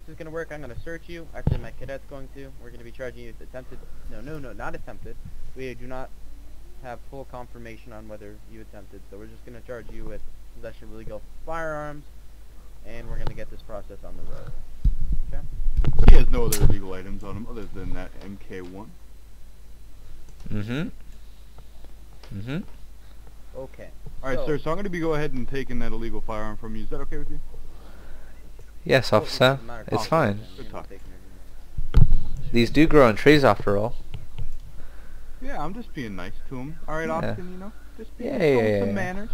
is going to work. I'm going to search you. Actually, my cadet's going to. We're going to be charging you with attempted. No, not attempted. We do not have full confirmation on whether you attempted. So we're just going to charge you with possession of illegal firearms, and we're going to get this process on the road. Okay? He has no other illegal items on him other than that MK1. Okay. Alright, sir, so I'm going to be go ahead and taking that illegal firearm from you. Is that okay with you? Yes, officer. It's fine. Good talk. These do grow on trees after all. Yeah, I'm just being nice to him. Alright, Austin, you know? Just being some manners.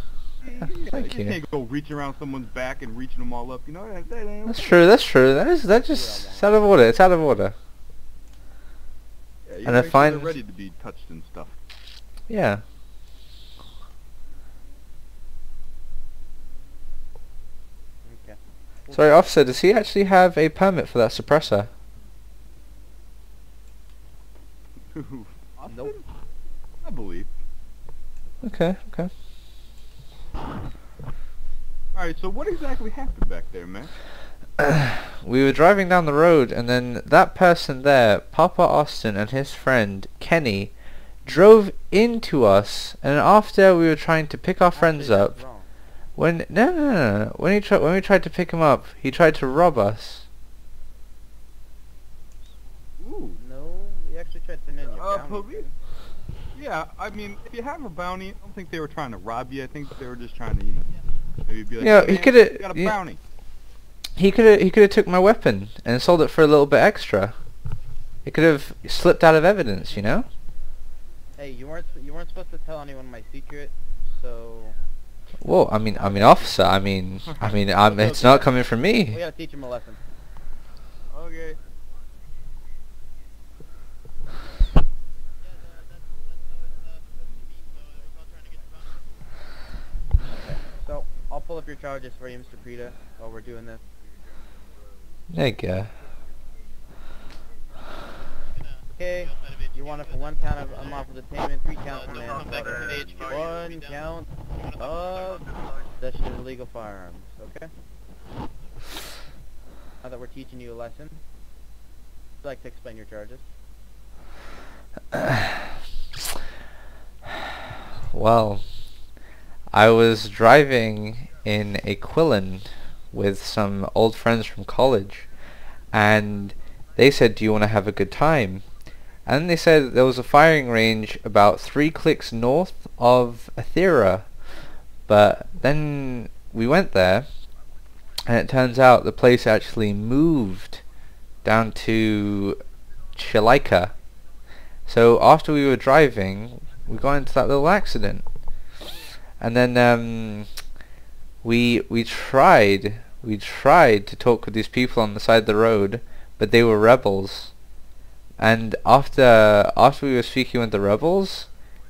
Thank you. You can't go reaching around someone's back and reaching them all up, you know? That's true, that's true. It's out of order. It's out of order. Yeah, you And I make sure find... they're ready to be touched and stuff. Yeah. Okay. Sorry, officer, does he actually have a permit for that suppressor? Austin? Nope. I believe. Okay. Alright, so what exactly happened back there, man? We were driving down the road, and then that person there, Papa Austin and his friend Kenny, drove into us, and after we were trying to pick our friends up, when we tried to pick him up, he tried to rob us. Ooh. No, you actually tried to turn in your bounty. Police? Yeah, I mean, if you have a bounty, I don't think they were trying to rob you. I think they were just trying to, you know, maybe be like, Yeah, hey, he man, coulda- you got a yeah. bounty. He could have took my weapon and sold it for a little bit extra. It could have slipped out of evidence, you know. Hey, you weren't supposed to tell anyone my secret, so. Well, I mean, officer. It's not coming from We me. gotta teach him a lesson. Okay. So I'll pull up your charges for you, Mr. Prita, while we're doing this. There you go. Okay, you want it for 1 count of unlawful detainment, 3 counts of manslaughter, 1 count of possession of illegal firearms. Okay. Now that we're teaching you a lesson, would you like to explain your charges? Well, I was driving in a Quillen with some old friends from college, and they said, "Do you want to have a good time?" And they said there was a firing range about 3 clicks north of Athera. But then we went there, and it turns out the place actually moved down to Chilika. So after we were driving, we got into that little accident. And then we tried to talk with these people on the side of the road, but they were rebels. And after we were speaking with the rebels,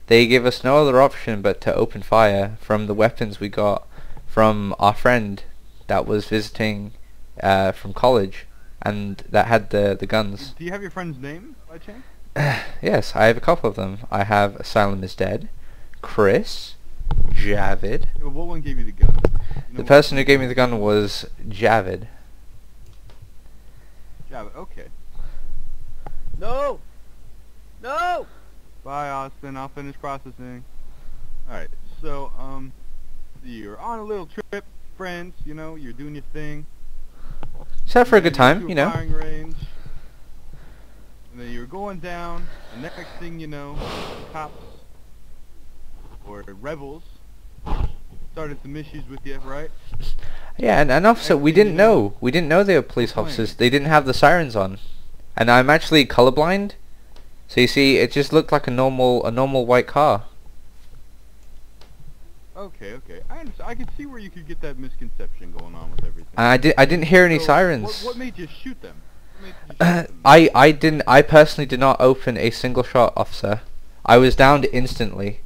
they gave us no other option but to open fire from the weapons we got from our friend that was visiting from college, and that had the guns. Do you have your friend's name, by chance? Yes, I have a couple of them. I have Asylum is Dead, Chris, Javid. Yeah, well, what one gave you the gun? You know The person who gave me the gun was Javid. Yeah, okay. No! No! Bye, Austin. I'll finish processing. Alright, so, you're on a little trip, friends, you know, you're doing your thing. Just have for a And good then time, to you a know. firing range, and then you're going down, and next thing you know, cops, or rebels, started some issues with you, right? Yeah, and also we didn't know. We didn't know they were police officers. They didn't have the sirens on. And I'm actually colorblind. So you see, it just looked like a normal white car. Okay. I understand. I could see where you could get that misconception going on with everything. And I didn't hear any So, sirens. What made you shoot them? What made you shoot them? I personally did not open a single shot, officer. I was downed instantly,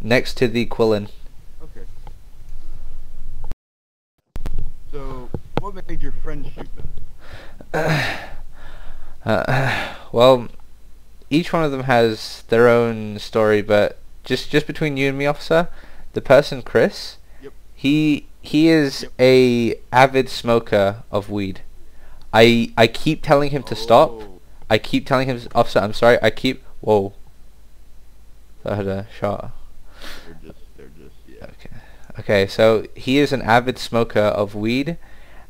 next to the Quillen. Okay. So, what made your friend shoot them? Well, each one of them has their own story, but just between you and me, officer, the person, Chris, Yep. he is a avid smoker of weed. I keep telling him to stop. Oh. I keep telling him, officer, I'm sorry. Whoa. I had a shot. They're just, yeah. Okay. Okay, so he is an avid smoker of weed,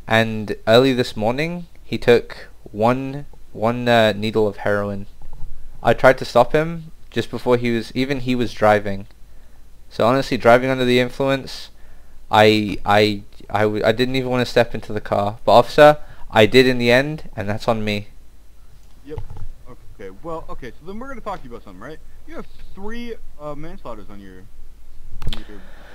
and early this morning he took one needle of heroin. I tried to stop him just before he was driving. So honestly, driving under the influence, I didn't even want to step into the car. But officer, I did in the end, and that's on me. Yep. Okay. Well, okay. So then we're gonna talk to you about something, right? You have 3 manslaughters on your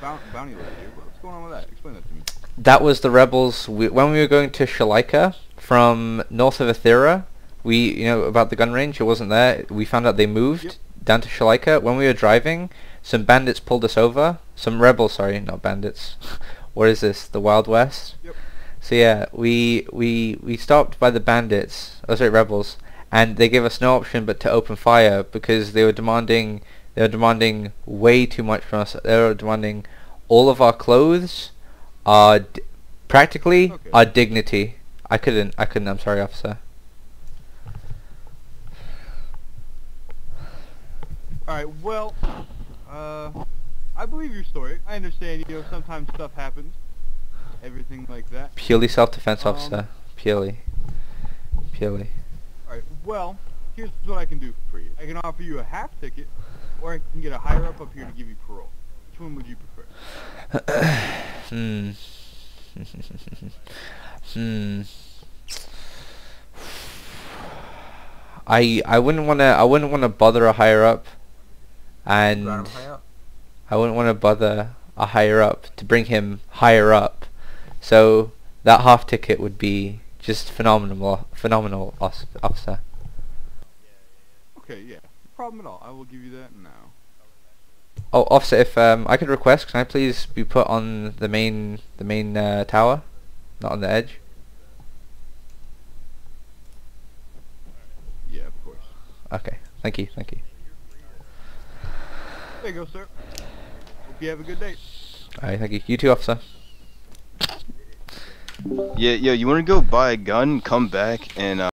bounty list here. What's going on with that? Explain that to me. That was the rebels. When we were going to Shalika from north of Athera, about the gun range, it wasn't there. We found out they moved down to Shalika. When we were driving, some bandits pulled us over. Some rebels, sorry, not bandits. What is this? The Wild West? Yep. So yeah, we stopped by the bandits. Oh, sorry, rebels, and they gave us no option but to open fire because they were demanding way too much from us. They were demanding all of our clothes, practically our dignity. I couldn't. I'm sorry, officer. Alright, well, I believe your story. I understand, sometimes stuff happens. Everything like that. Purely self-defense, officer. Purely. Alright, well, here's what I can do for you. I can offer you a half ticket, or I can get a higher up here to give you parole. Which one would you prefer? I wouldn't wanna bother a higher up, and I wouldn't wanna bother a higher up to bring him higher up. So that half ticket would be just phenomenal, officer. Okay, yeah, no problem at all. I will give you that now. Oh, officer, if I could request, can I please be put on the main tower, not on the edge? Yeah, of course. Okay, thank you. There you go, sir. Hope you have a good day. Alright, thank you. You too, officer. Yeah, you wanna go buy a gun, come back, and